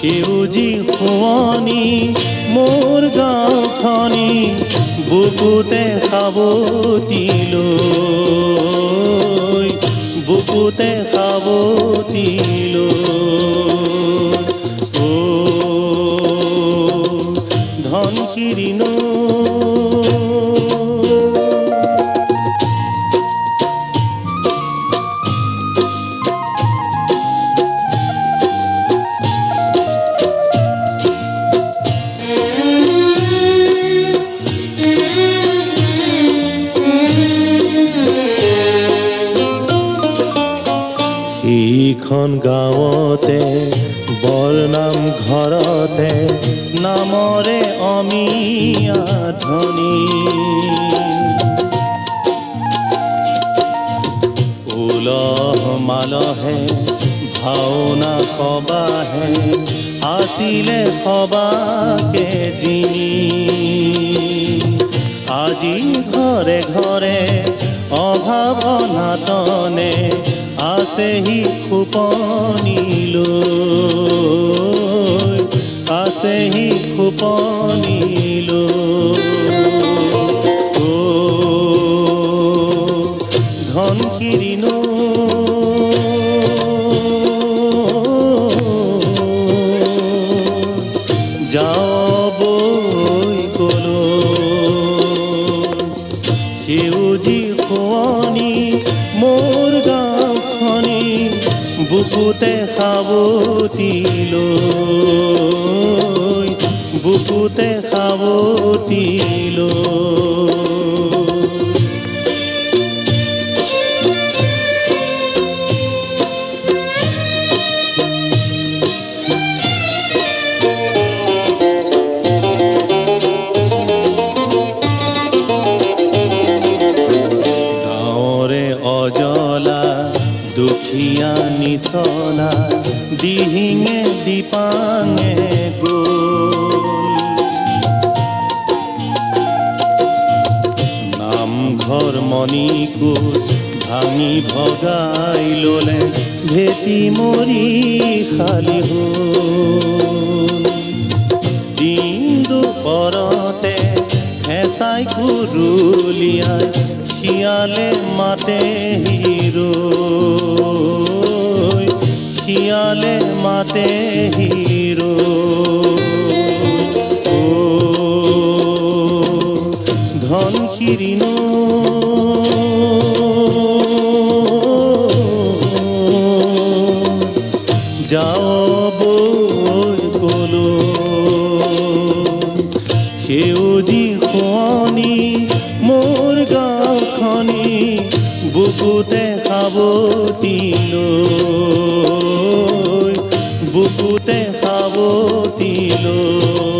সেউজী শুৱনি মোৰ গাঁওখনি বুকুতে সাৱটি লৈ, বুকুতে সাৱটি লৈ। অ ধনশিৰি নৈ সিখন গাঁৱতে বৰনাম ঘৰতে নামৰে অমিয়া ধ্বনি। উলহ মালহে ভাওনা সবাহে আছিলে সবাকে জিনি। আজি ঘৰে ঘৰে অভাৱ অনাটনে আছেহি খোপনি লৈ, আছেহি খোপনি লৈ। অ ধনশিৰি নৈ যাওঁ বৈ কলৈ, সেউজী শুৱনি মোৰ গাঁওখনি বুকুতে সাৱটি লৈ, বুকুতে সাৱটি লৈ। অজলা দুখীয়া নিচলা দিহিঙে দিপাঙে গ'ল। নামঘৰ মণিকূট ভাঙি ভগাই ল'লে ভেটি মৰি খালি হ'ল। দিন দুপৰতে হেঁচাই কুৰুলিয়াই শিয়ালে মাতে হিৰৈ, শিয়ালে মাতে হিৰৈ। অ ধনশিৰি নৈ যাওঁ বৈ কলৈ, সেউজী শুৱনি মোৰ গাঁওখনি বুকুতে সাৱটি লৈ, বুকুতে সাৱটি লৈ।